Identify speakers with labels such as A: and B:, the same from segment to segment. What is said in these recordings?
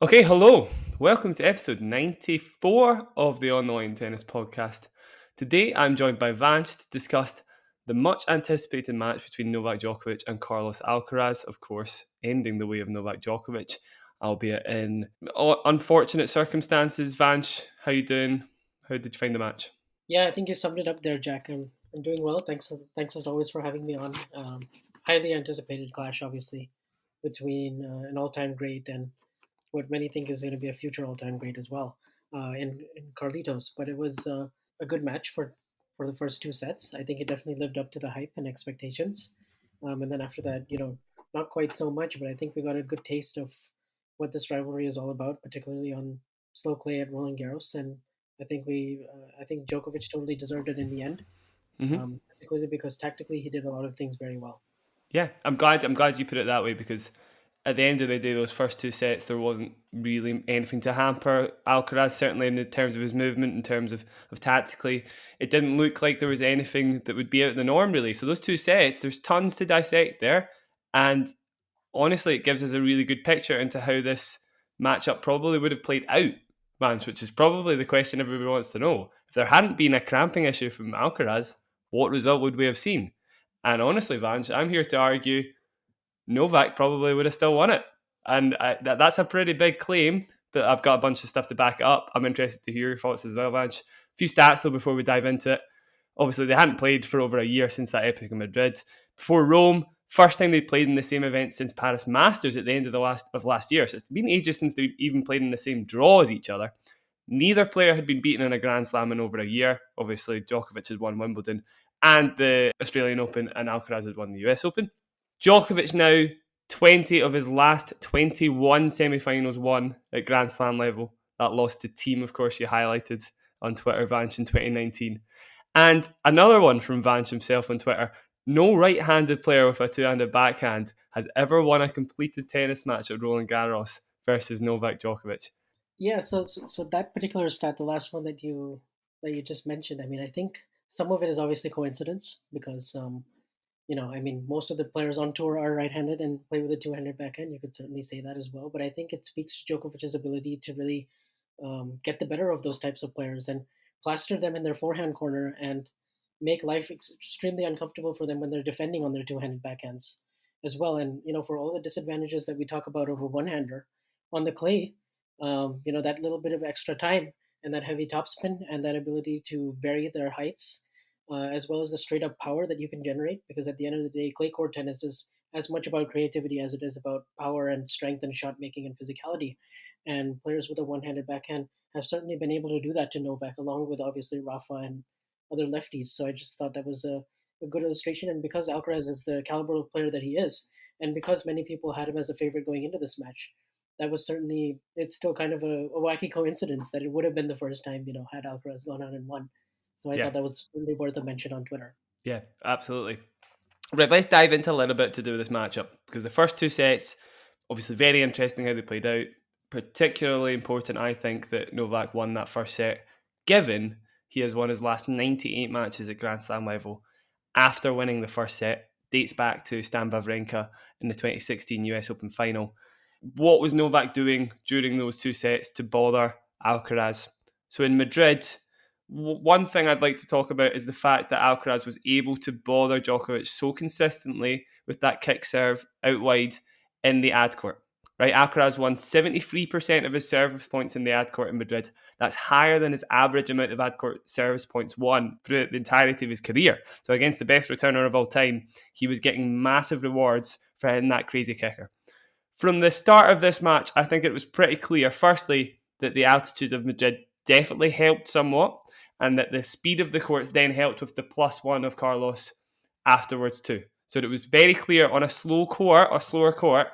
A: Okay, hello. Welcome to episode 94 of the Online Tennis Podcast. Today I'm joined by Vansh to discuss the much anticipated match between Novak Djokovic and Carlos Alcaraz, of course, ending the way of Novak Djokovic, albeit in unfortunate circumstances. Vansh, how you doing? How did you find the match?
B: Yeah, I think you summed it up there, Jack. I'm doing well. Thanks as always for having me on. Highly anticipated clash, obviously, between an all-time great and what many think is going to be a future all-time great as well, in Carlitos. But it was a good match for the first two sets. I think it definitely lived up to the hype and expectations. And then after that, not quite so much, but I think we got a good taste of what this rivalry is all about, particularly on slow clay at Roland Garros. And I think Djokovic totally deserved it in the end,
A: hmm
B: particularly because tactically he did a lot of things very well.
A: Yeah, I'm glad you put it that way because at the end of the day, those first two sets, there wasn't really anything to hamper Alcaraz, certainly in terms of his movement, in terms of tactically. It didn't look like there was anything that would be out of the norm, really. So those two sets, there's tons to dissect there. And honestly, it gives us a really good picture into how this matchup probably would have played out, Vance, which is probably the question everybody wants to know. If there hadn't been a cramping issue from Alcaraz, what result would we have seen? And honestly, Vance, I'm here to argue Novak probably would have still won it. And that's a pretty big claim, but I've got a bunch of stuff to back it up. I'm interested to hear your thoughts as well, Vanch. A few stats, though, before we dive into it. Obviously, they hadn't played for over a year since that epic in Madrid. Before Rome, first time they played in the same event since Paris Masters at the end of last year. So it's been ages since they even played in the same draw as each other. Neither player had been beaten in a Grand Slam in over a year. Obviously, Djokovic had won Wimbledon and the Australian Open, and Alcaraz had won the US Open. Djokovic now 20 of his last 21 semi-finals won at Grand Slam level. That lost to Team, of course, you highlighted on Twitter, Vanch, in 2019. And another one from Vanch himself on Twitter. No right-handed player with a two-handed backhand has ever won a completed tennis match at Roland Garros versus Novak Djokovic.
B: Yeah, so that particular stat, the last one that you just mentioned, I mean, I think some of it is obviously coincidence because I mean, most of the players on tour are right-handed and play with a two-handed backhand. You could certainly say that as well, but I think it speaks to Djokovic's ability to really get the better of those types of players and plaster them in their forehand corner and make life extremely uncomfortable for them when they're defending on their two-handed backhands as well. And for all the disadvantages that we talk about over one-hander on the clay, that little bit of extra time and that heavy topspin and that ability to vary their heights, as well as the straight up power that you can generate. Because at the end of the day, clay court tennis is as much about creativity as it is about power and strength and shot making and physicality. And players with a one handed backhand have certainly been able to do that to Novak, along with obviously Rafa and other lefties. So I just thought that was a good illustration. And because Alcaraz is the caliber of player that he is, and because many people had him as a favorite going into this match, that was certainly, it's still kind of a wacky coincidence that it would have been the first time, had Alcaraz gone on and won. So I
A: Yeah,
B: thought that was really worth a mention on Twitter.
A: yeah, absolutely. Right, let's dive into a little bit to do with this matchup because the first two sets, obviously very interesting how they played out. Particularly important, I think, that Novak won that first set, given he has won his last 98 matches at Grand Slam level after winning the first set. Dates back to Stan Wawrinka in the 2016 US Open final. What was Novak doing during those two sets to bother Alcaraz? So in Madrid, one thing I'd like to talk about is the fact that Alcaraz was able to bother Djokovic so consistently with that kick serve out wide in the ad court. Right, Alcaraz won 73% of his service points in the ad court in Madrid. That's higher than his average amount of ad court service points won throughout the entirety of his career. So against the best returner of all time, he was getting massive rewards for hitting that crazy kicker. From the start of this match, I think it was pretty clear, firstly, that the altitude of Madrid definitely helped somewhat, and that the speed of the courts then helped with the +1 of Carlos afterwards too. So it was very clear on a slow court or slower court,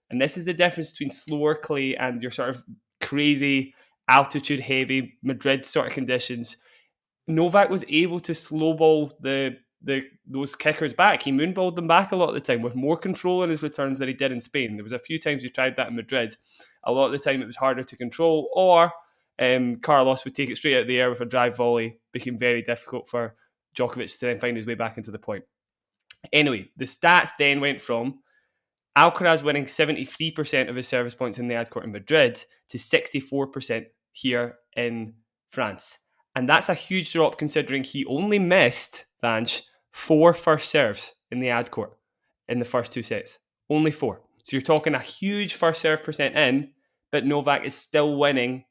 A: and this is the difference between slower clay and your sort of crazy altitude heavy Madrid sort of conditions. Novak was able to slow ball the those kickers back. He moonballed them back a lot of the time with more control in his returns than he did in Spain. There was a few times he tried that in Madrid. A lot of the time it was harder to control, or Carlos would take it straight out of the air with a drive volley. Became very difficult for Djokovic to then find his way back into the point. Anyway, the stats then went from Alcaraz winning 73% of his service points in the ad court in Madrid to 64% here in France. And that's a huge drop considering he only missed, Vanch, 4 first serves in the ad court in the first 2 sets. Only 4. So you're talking a huge first serve percent in, but Novak is still winning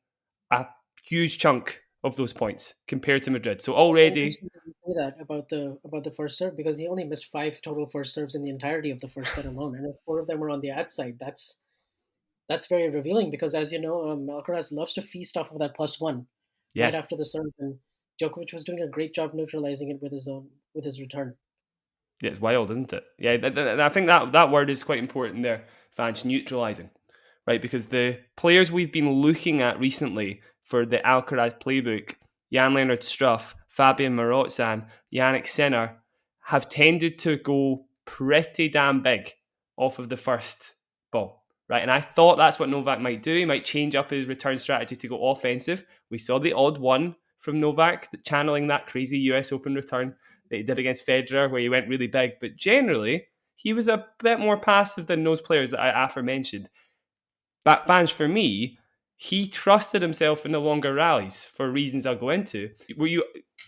A: a huge chunk of those points compared to Madrid. So
B: It's
A: already,
B: interesting that you say that about the first serve because he only missed 5 total first serves in the entirety of the first set alone, and if 4 of them were on the ad side, that's very revealing because, as you know, Alcaraz loves to feast off of that +1 right
A: yeah,
B: after the serve, and Djokovic was doing a great job neutralizing it with his return.
A: yeah, it's wild, isn't it? Yeah, I think that word is quite important there, Vanch, neutralising, right? Because the players we've been looking at recently for the Alcaraz playbook, Jan-Lennard Struff, Fabian Marotzan, Yannick Sinner, have tended to go pretty damn big off of the first ball, right? And I thought that's what Novak might do. He might change up his return strategy to go offensive. We saw the odd one from Novak, channeling that crazy US Open return that he did against Federer, where he went really big. But generally, he was a bit more passive than those players that I aforementioned. But Vange, for me, he trusted himself in the longer rallies for reasons I'll go into. Were you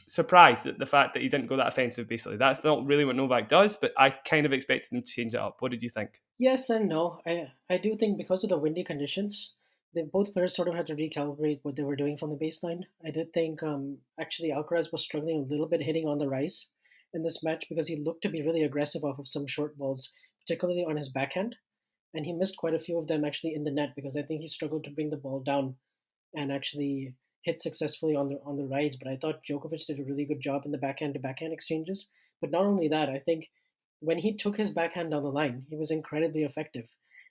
A: surprised at the fact that he didn't go that offensive, basically? That's not really what Novak does, but I kind of expected him to change it up. What did you think?
B: Yes and no. I do think because of the windy conditions, they both players sort of had to recalibrate what they were doing from the baseline. I did think actually Alcaraz was struggling a little bit hitting on the rise in this match because he looked to be really aggressive off of some short balls, particularly on his backhand, and he missed quite a few of them actually in the net because I think he struggled to bring the ball down and actually hit successfully on the rise. But I thought Djokovic did a really good job in the backhand to backhand exchanges. But not only that, I think when he took his backhand down the line, he was incredibly effective.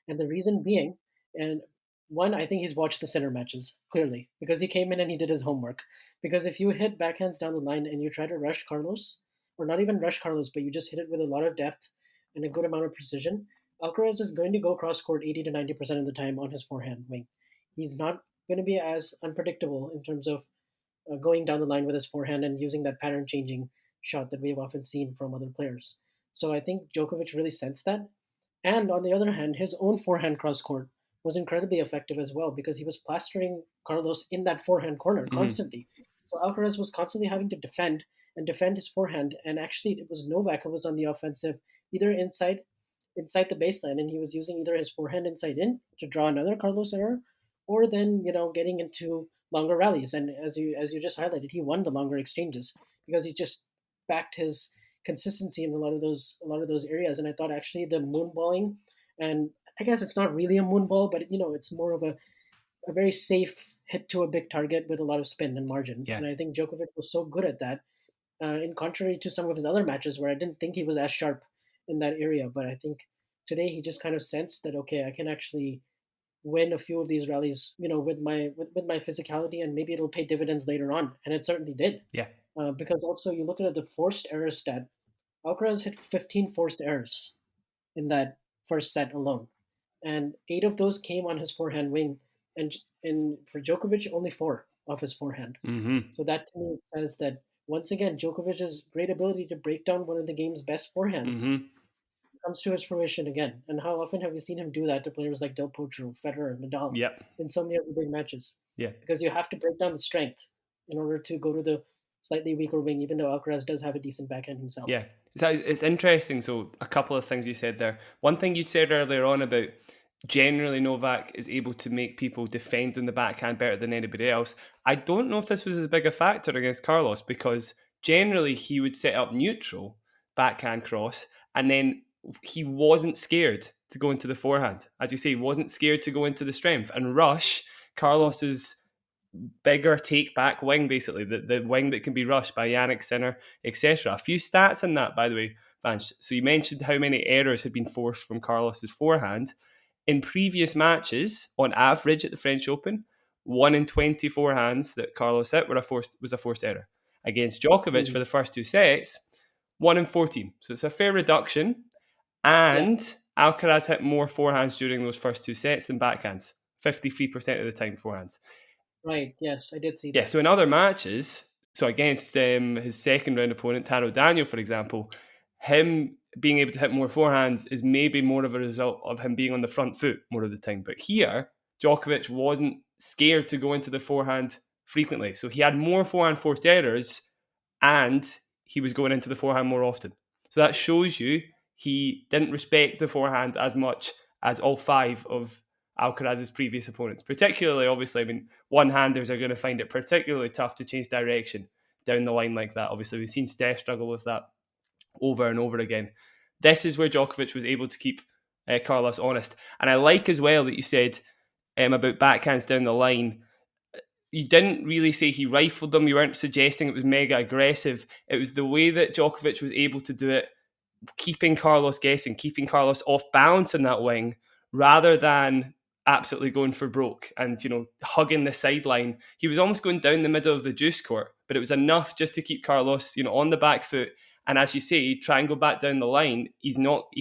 B: And the reason being, and one, I think he's watched the center matches clearly because he came in and he did his homework. Because if you hit backhands down the line and you try to rush Carlos, or not even rush Carlos, but you just hit it with a lot of depth and a good amount of precision, Alcaraz is going to go cross court 80 to 90% of the time on his forehand wing. He's not going to be as unpredictable in terms of going down the line with his forehand and using that pattern changing shot that we've often seen from other players. So I think Djokovic really sensed that. And on the other hand, his own forehand cross court was incredibly effective as well because he was plastering Carlos in that forehand corner
A: Mm-hmm.
B: constantly. So Alcaraz was constantly having to defend and defend his forehand. And actually, it was Novak who was on the offensive, either inside the baseline, and he was using either his forehand inside in to draw another Carlos error, or then getting into longer rallies. And as you just highlighted, he won the longer exchanges because he just backed his consistency in a lot of those areas. And I thought actually the moonballing, and I guess it's not really a moonball, but it's more of a very safe hit to a big target with a lot of spin and margin.
A: Yeah,
B: And I think Djokovic was so good at that, in contrary to some of his other matches where I didn't think he was as sharp in that area. But I think today he just kind of sensed that okay, I can actually win a few of these rallies, with my physicality, and maybe it'll pay dividends later on. And it certainly did.
A: yeah.
B: Because also you look at the forced error stat, Alcaraz hit 15 forced errors in that first set alone, and 8 of those came on his forehand wing, and for Djokovic only 4 off his forehand.
A: Mm-hmm.
B: So that to me says that once again Djokovic's great ability to break down one of the game's best forehands
A: Mm-hmm.
B: comes to his fruition again. And how often have we seen him do that to players like Del Potro, Federer, Nadal
A: Yep.
B: in so many of the big matches?
A: Yeah.
B: Because you have to break down the strength in order to go to the slightly weaker wing, even though Alcaraz does have a decent backhand himself.
A: Yeah, it's interesting. So a couple of things you said there. One thing you said earlier on about generally Novak is able to make people defend in the backhand better than anybody else. I don't know if this was as big a factor against Carlos because generally he would set up neutral backhand cross and then he wasn't scared to go into the forehand. As you say, he wasn't scared to go into the strength and rush Carlos's bigger take back wing, basically the wing that can be rushed by Yannick Sinner, etc. A few stats on that, by the way, Vance. So you mentioned how many errors had been forced from Carlos's forehand in previous matches. On average, at the French Open, 1 in 20 forehands that Carlos hit was a forced error. Against Djokovic for
B: Mm.
A: the first 2 sets, 1 in 14. So it's a fair reduction.
B: Yeah,
A: And Alcaraz hit more forehands during those first 2 sets than backhands. 53% of the time forehands.
B: right. Yes, I did see
A: Yeah,
B: that.
A: so in other matches, so against his second round opponent, Taro Daniel, for example, him being able to hit more forehands is maybe more of a result of him being on the front foot more of the time. But here, Djokovic wasn't scared to go into the forehand frequently. So he had more forehand forced errors and he was going into the forehand more often. So that shows you he didn't respect the forehand as much as all five of Alcaraz's previous opponents. Particularly, obviously, I mean, one-handers are going to find it particularly tough to change direction down the line like that. Obviously, we've seen Steph struggle with that over and over again. This is where Djokovic was able to keep Carlos honest. And I like as well that you said about backhands down the line. You didn't really say he rifled them. You weren't suggesting it was mega aggressive. It was the way that Djokovic was able to do it, keeping Carlos guessing, keeping Carlos off balance in that wing, rather than absolutely going for broke and, hugging the sideline. He was almost going down the middle of the juice court, but it was enough just to keep Carlos, on the back foot. And as you say, try and go back down the line. He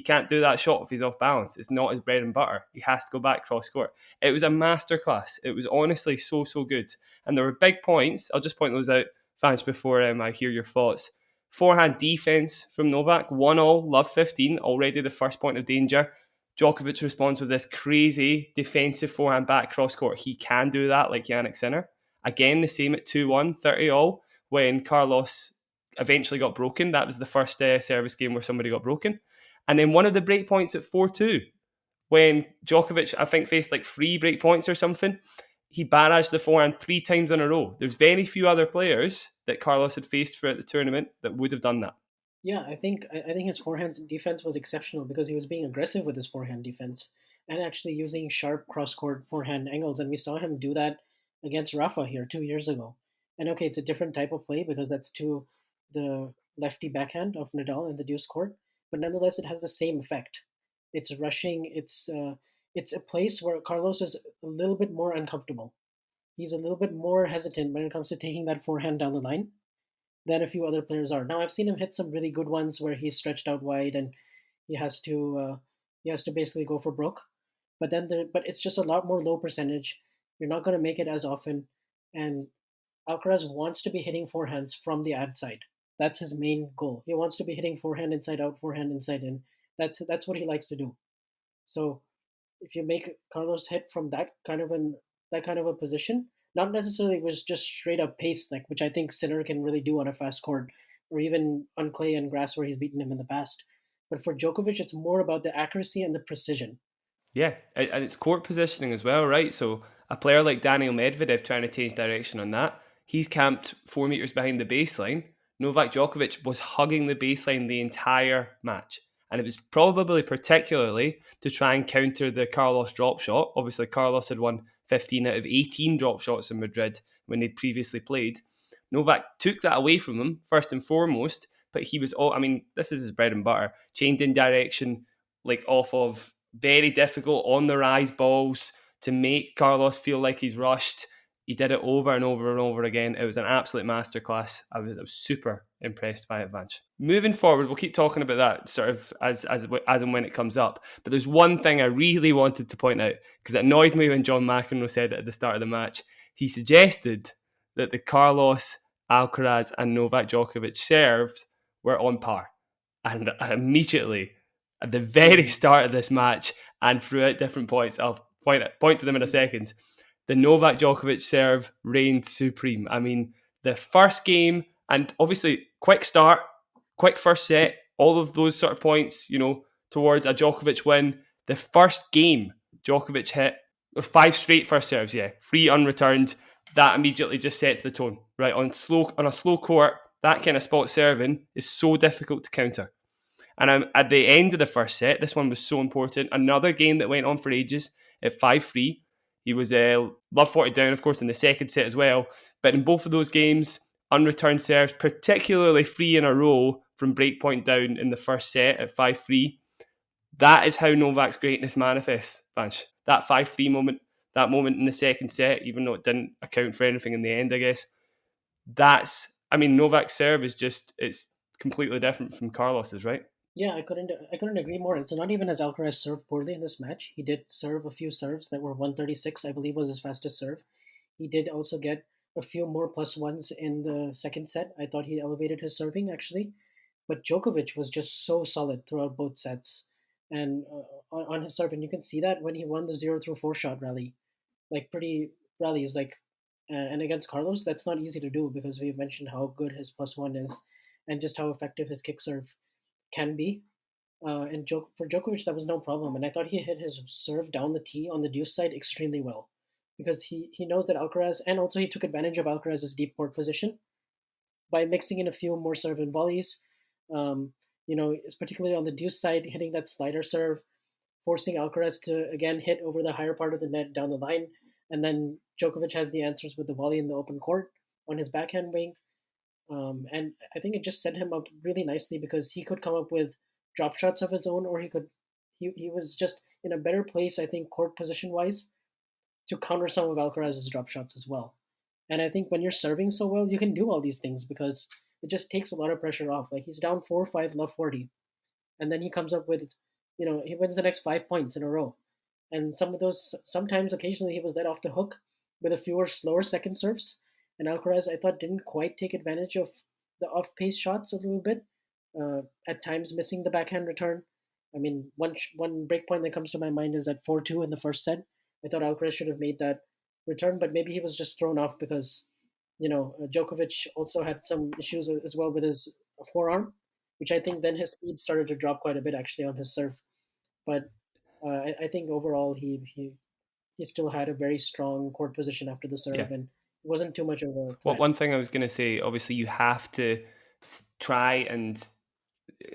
A: can't do that shot if he's off balance. It's not his bread and butter. He has to go back cross court. It was a masterclass. It was honestly so, so good. And there were big points. I'll just point those out, Vansh, before I hear your thoughts. Forehand defense from Novak, 1-all, love 15, already the first point of danger. Djokovic responds with this crazy defensive forehand back cross court. He can do that like Jannik Sinner. Again, the same at 2-1, 30-all, when Carlos eventually got broken. That was the first service game where somebody got broken. And then one of the break points at 4-2, when Djokovic, I think, faced like 3 break points or something. He barraged the forehand 3 times in a row. There's very few other players that Carlos had faced throughout the tournament that would have done that.
B: Yeah, I think his forehand defense was exceptional because he was being aggressive with his forehand defense and actually using sharp cross court forehand angles, and we saw him do that against Rafa here 2 years ago. And okay, it's a different type of play because that's to the lefty backhand of Nadal in the deuce court, but nonetheless, it has the same effect. It's rushing. It's a place where Carlos is a little bit more uncomfortable. He's a little bit more hesitant when it comes to taking that forehand down the line than a few other players are. Now I've seen him hit some really good ones where he's stretched out wide and he has to uh, he has to basically go for broke. But it's just a lot more low percentage. You're not going to make it as often, and Alcaraz wants to be hitting forehands from the ad side. That's his main goal. He wants to be hitting forehand inside out, forehand inside in. That's what he likes to do. So if you make Carlos hit from that kind of a position, not necessarily was just straight up pace, like which I think Sinner can really do on a fast court, or even on clay and grass where he's beaten him in the past. But for Djokovic, it's more about the accuracy and the precision.
A: Yeah, and it's court positioning as well, right? So a player like Daniel Medvedev trying to change direction on that, he's camped 4 meters behind the baseline. Novak Djokovic was hugging the baseline the entire match. And it was probably particularly to try and counter the Carlos drop shot. Obviously, Carlos had won 15 out of 18 drop shots in Madrid when they'd previously played. Novak took that away from him, first and foremost, but he was all, I mean, this is his bread and butter. Chained in direction, like off of very difficult on the rise balls to make Carlos feel like he's rushed. He did it over and over and over again. It was an absolute masterclass. I was super impressed by it, Vanch. Moving forward, we'll keep talking about that sort of as and when it comes up. But there's one thing I really wanted to point out because it annoyed me when John McEnroe said it at the start of the match. He suggested that the Carlos, Alcaraz, and Novak Djokovic serves were on par, and immediately at the very start of this match and throughout different points, I'll point to them in a second, the Novak Djokovic serve reigned supreme. I mean, the first game, and obviously quick start, quick first set, all of those sort of points, towards a Djokovic win. The first game Djokovic hit 5 straight first serves, 3 unreturned. That immediately just sets the tone, right? On a slow court, that kind of spot serving is so difficult to counter. And at the end of the first set, this one was so important. Another game that went on for ages at 5-3. He was love 40 down, of course, in the second set as well. But in both of those games, unreturned serves, particularly 3 in a row from breakpoint down in the first set at 5-3. That is how Novak's greatness manifests, Vanch. That 5-3 moment, that moment in the second set, even though it didn't account for anything in the end, I guess. Novak's serve is it's completely different from Carlos's, right?
B: Yeah, I couldn't agree more. And so not even has Alcaraz served poorly in this match. He did serve a few serves that were 136, I believe was his fastest serve. He did also get a few more plus ones in the second set. I thought he elevated his serving actually. but Djokovic was just so solid throughout both sets and on his serve. And you can see that when he won the 0-4 shot rally, like pretty rallies, like and against Carlos, that's not easy to do because we've mentioned how good his +1 is and just how effective his kick serve can be. For Djokovic, that was no problem. And I thought he hit his serve down the tee on the deuce side extremely well because he knows that Alcaraz, and also he took advantage of Alcaraz's deep court position by mixing in a few more serve and volleys. Um, it's particularly on the deuce side, hitting that slider serve, forcing Alcaraz to again hit over the higher part of the net down the line. And then Djokovic has the answers with the volley in the open court on his backhand wing. And I think it just set him up really nicely because he could come up with drop shots of his own, or he was just in a better place, I think, court position wise, to counter some of Alcaraz's drop shots as well. And I think when you're serving so well, you can do all these things because it just takes a lot of pressure off. Like he's down 4-5, love 40, and then he comes up with, he wins the next 5 points in a row. And some of those, sometimes, occasionally, he was let off the hook with a fewer slower second serves. And Alcaraz, I thought, didn't quite take advantage of the off-pace shots a little bit. At times, missing the backhand return. I mean, one break point that comes to my mind is at 4-2 in the first set. I thought Alcaraz should have made that return, but maybe he was just thrown off because, Djokovic also had some issues as well with his forearm, which I think then his speed started to drop quite a bit actually on his serve. But I think overall he still had a very strong court position after the
A: Yeah.
B: serve, and it wasn't too much of a
A: Well,
B: threat.
A: one thing I was going to say, obviously, you have to try and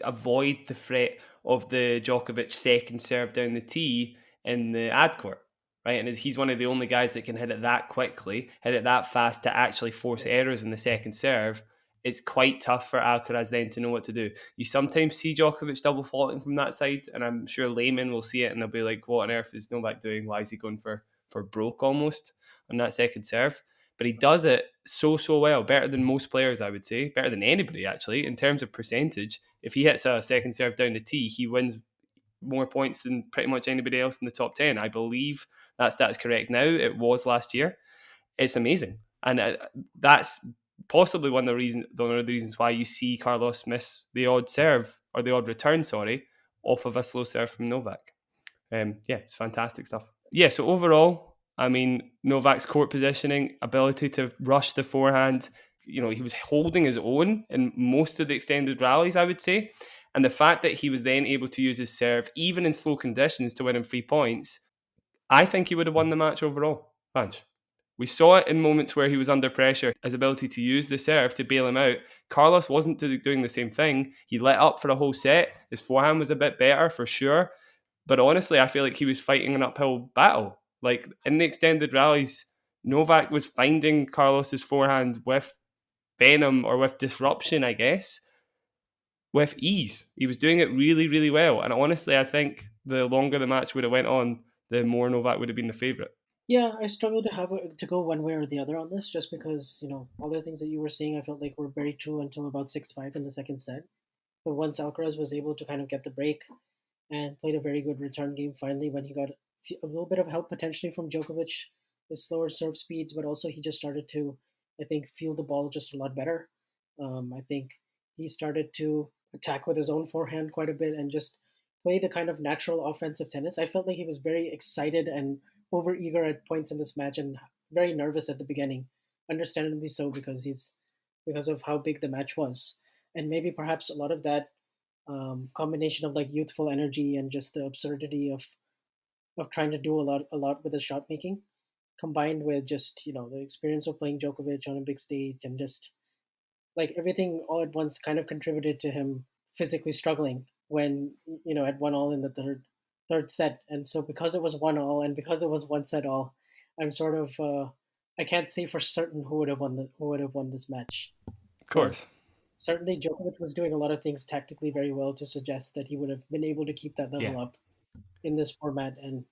A: avoid the threat of the Djokovic second serve down the tee in the ad court, right? And he's one of the only guys that can hit it that quickly, hit it that fast to actually force
B: Yeah.
A: errors in the second serve. It's quite tough for Alcaraz then to know what to do. You sometimes see Djokovic double faulting from that side, and I'm sure laymen will see it and they'll be like, "What on earth is Novak doing? Why is he going for broke almost on that second serve?" But he does it so well, better than most players, I would say, better than anybody actually in terms of percentage. If he hits a second serve down the tee, he wins more points than pretty much anybody else in the top 10. I believe that stat's correct now. It was last year. It's amazing. And that's possibly one of the reasons why you see Carlos miss the odd serve or the odd return, sorry, off of a slow serve from Novak. Yeah, it's fantastic stuff. Yeah, so overall, I mean, Novak's court positioning, ability to rush the forehand, he was holding his own in most of the extended rallies, I would say. And the fact that he was then able to use his serve, even in slow conditions, to win him 3 points, I think he would have won the match overall. Vanch. We saw it in moments where he was under pressure, his ability to use the serve to bail him out. Carlos wasn't doing the same thing. He let up for a whole set. His forehand was a bit better for sure. But honestly, I feel like he was fighting an uphill battle. Like in the extended rallies, Novak was finding Carlos's forehand with venom or with disruption, I guess, with ease. He was doing it really, really well. And honestly, I think the longer the match would have went on, the more Novak would have been the favourite.
B: Yeah, I struggle to go one way or the other on this, just because all the things that you were saying, I felt like were very true until about 6-5 in the second set. But once Alcaraz was able to kind of get the break and played a very good return game finally, when he got a little bit of help potentially from Djokovic, his slower serve speeds, but also he just started to, I think, feel the ball just a lot better. I think he started to attack with his own forehand quite a bit and just play the kind of natural offensive tennis. I felt like he was very excited and overeager at points in this match and very nervous at the beginning, understandably so because of how big the match was, and maybe perhaps a lot of that combination of like youthful energy and just the absurdity of trying to do a lot with his shot making, combined with just the experience of playing Djokovic on a big stage and just like everything all at once kind of contributed to him physically struggling when at 1-1 in the third set. And so because it was 1-1 and because it was 1 set all, I'm sort of I can't say for certain who would have won this match,
A: Of
B: but
A: course.
B: certainly Djokovic was doing a lot of things tactically very well to suggest that he would have been able to keep that
A: Yeah.
B: level up in this format and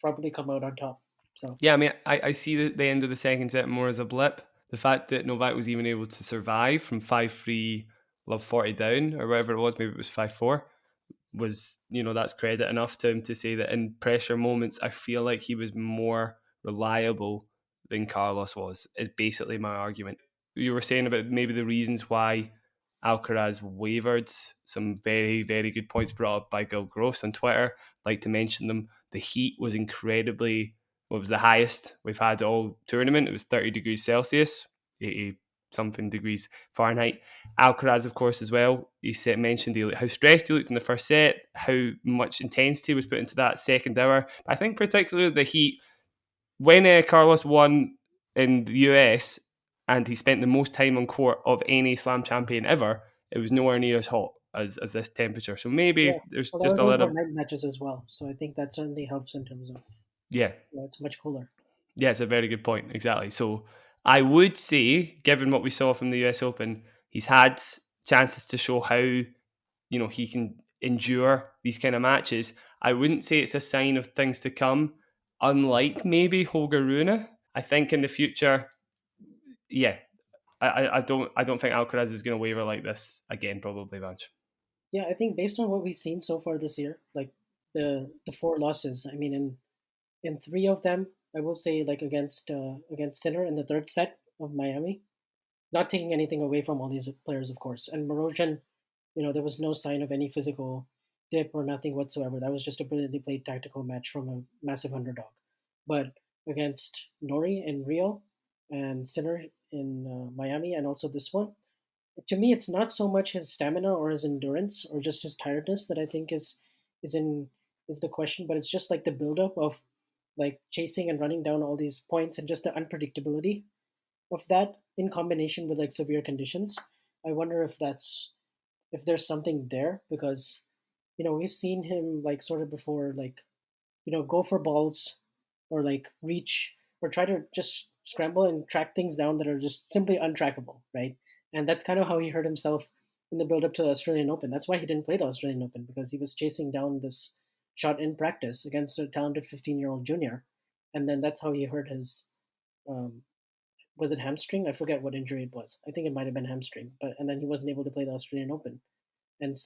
B: probably come out on top. So
A: Yeah, I mean, I see the end of the second set more as a blip. The fact that Novak was even able to survive from 5-3, love 40 down, or whatever it was, maybe it was 5-4, was, that's credit enough to him to say that in pressure moments, I feel like he was more reliable than Carlos was, is basically my argument. You were saying about maybe the reasons why Alcaraz wavered. Some very, very good points brought up by Gil Gross on Twitter. I'd like to mention them. The heat was incredibly, well, it was the highest we've had all tournament. It was 30 degrees Celsius, 80 something degrees Fahrenheit. Alcaraz, of course, as well. Mentioned how stressed he looked in the first set, how much intensity was put into that second hour. I think particularly the heat, when Carlos won in the US and he spent the most time on court of any slam champion ever, it was nowhere near as hot as this temperature. So
B: Yeah.
A: maybe there's
B: Well,
A: just a
B: those were
A: little,
B: night matches as well, so I think that certainly helps in terms of
A: yeah,
B: it's much cooler.
A: yeah, it's a very good point. Exactly. So I would say, given what we saw from the US Open, he's had chances to show how he can endure these kind of matches. I wouldn't say it's a sign of things to come. Unlike maybe Holger Rune, I think in the future, yeah, I don't think Alcaraz is going to waver like this again. Probably, Vanch.
B: Yeah, I think based on what we've seen so far this year, like the four losses, I mean, in three of them, I will say like against Sinner in the third set of Miami, not taking anything away from all these players, of course. And Morosian, there was no sign of any physical dip or nothing whatsoever. That was just a brilliantly played tactical match from a massive underdog. But against Nori in Rio and Sinner in Miami, and also this one, to me, it's not so much his stamina or his endurance or just his tiredness that I think is in is the question, but it's just like the buildup of like chasing and running down all these points and just the unpredictability of that in combination with like severe conditions. I wonder if there's something there because we've seen him like sort of before like go for balls or like reach or try to just scramble and track things down that are just simply untrackable, right? And that's kind of how he hurt himself in the build up to the Australian Open. That's why he didn't play the Australian Open because he was chasing down this shot in practice against a talented 15-year-old junior, and then that's how he hurt his um, was it hamstring? I forget what injury it was. I think it might have been hamstring, but and then he wasn't able to play the Australian Open, and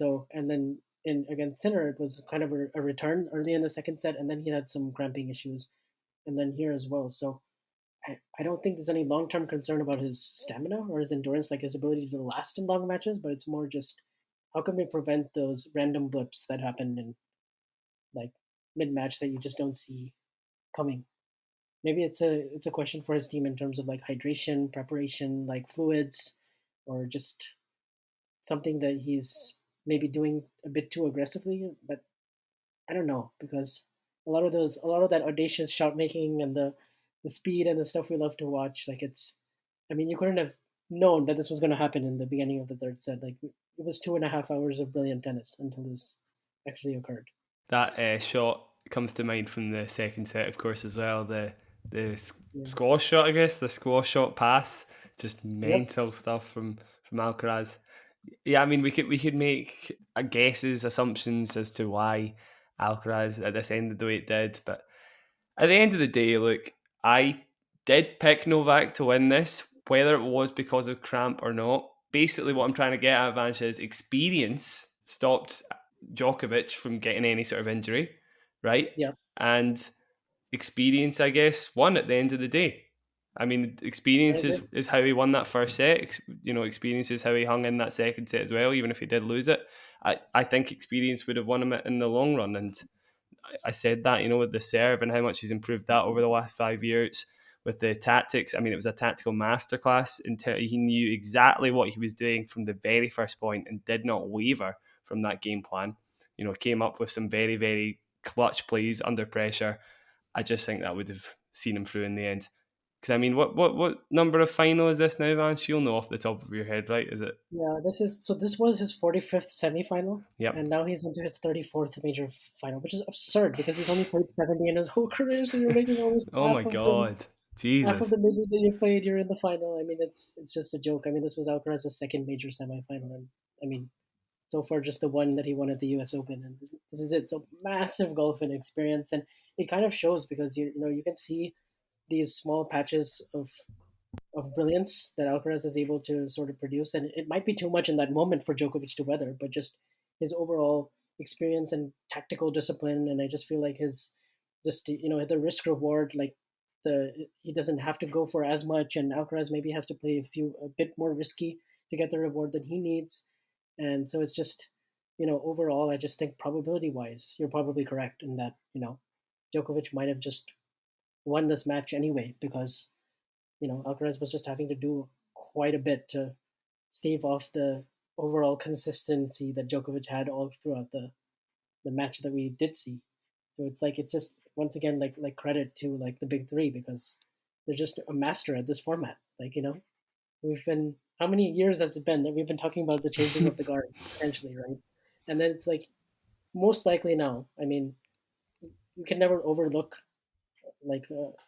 B: then in against Sinner it was kind of a return early in the second set, and then he had some cramping issues, and then here as well. So I don't think there's any long term concern about his stamina or his endurance, like his ability to last in long matches, but it's more just how can we prevent those random blips that happen in like mid match that you just don't see coming. Maybe it's a question for his team in terms of like hydration, preparation, like fluids, or just something that he's maybe doing a bit too aggressively. But I don't know because a lot of that audacious shot making and the speed and the stuff we love to watch, like I mean, you couldn't have known that this was going to happen in the beginning of the third set. Like it was 2.5 hours of brilliant tennis until this actually occurred.
A: That shot comes to mind from the second set, of course, as well. The
B: Yeah.
A: squash shot, I guess, the squash shot pass, just
B: Yep.
A: mental stuff from Alcaraz. Yeah, I mean, we could make guesses, assumptions as to why Alcaraz at this ended the way it did, but at the end of the day, look, I did pick Novak to win this, whether it was because of cramp or not. Basically, what I'm trying to get at, Vanch, is experience stopped Djokovic from getting any sort of injury, right?
B: Yep.
A: And experience, I guess, won at the end of the day. I mean,
B: I
A: experience
B: agree.
A: is how he won that first set. Experience is how he hung in that second set as well, even if he did lose it. I think experience would have won him in the long run. And I said that, with the serve and how much he's improved that over the last 5 years with the tactics. I mean, it was a tactical masterclass. He knew exactly what he was doing from the very first point and did not waver from that game plan. Came up with some very, very clutch plays under pressure. I just think that would have seen him through in the end. Because I mean, what number of final is this now, Vance? You'll know off the top of your head, right? Is it?
B: Yeah, this was his 45th semifinal,
A: Yep.
B: and now he's into his 34th major final, which is absurd because he's only played 70 in his whole career. So you're making almost
A: Oh my God,
B: half of
A: Jesus.
B: the majors that you played, you're in the final. I mean, it's just a joke. I mean, this was Alcaraz's second major semifinal, and I mean, so far just the one that he won at the U.S. Open, and this is it. So massive golfing experience, and it kind of shows because you can see these small patches of brilliance that Alcaraz is able to sort of produce. And it might be too much in that moment for Djokovic to weather, but just his overall experience and tactical discipline. And I just feel like his just the risk reward, like he doesn't have to go for as much, and Alcaraz maybe has to play a bit more risky to get the reward that he needs. And so it's just, overall, I just think probability wise, you're probably correct in that, Djokovic might have just won this match anyway because, Alcaraz was just having to do quite a bit to stave off the overall consistency that Djokovic had all throughout the match that we did see. So it's just once again like credit to like the big three because they're just a master at this format. We've been how many years has it been that we've been talking about the changing of the guard potentially, right? And then it's like most likely now. I mean, you can never overlook like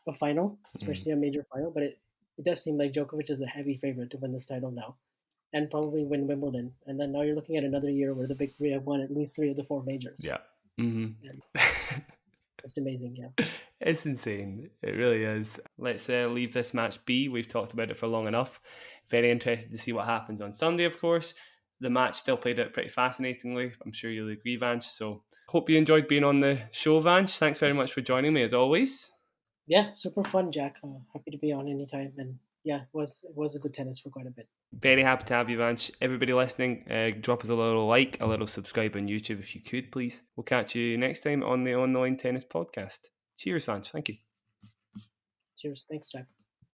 B: a final, especially a major final, but it does seem like Djokovic is the heavy favorite to win this title now and probably win Wimbledon. And then now you're looking at another year where the big three have won at least three of the four majors.
A: Yeah. Mm-hmm.
B: And it's just amazing, yeah.
A: It's insane. It really is. Let's leave this match be. We've talked about it for long enough. Very interested to see what happens on Sunday, of course. The match still played out pretty fascinatingly. I'm sure you'll agree, Vanch. So hope you enjoyed being on the show, Vanch. Thanks very much for joining me, as always.
B: Yeah, super fun, Jack. Happy to be on anytime. And yeah, it was a good tennis for quite a bit.
A: Very happy to have you, Vanch. Everybody listening, drop us a little like, a little subscribe on YouTube if you could, please. We'll catch you next time on the On the Line Tennis Podcast. Cheers, Vanch. Thank you.
B: Cheers. Thanks, Jack.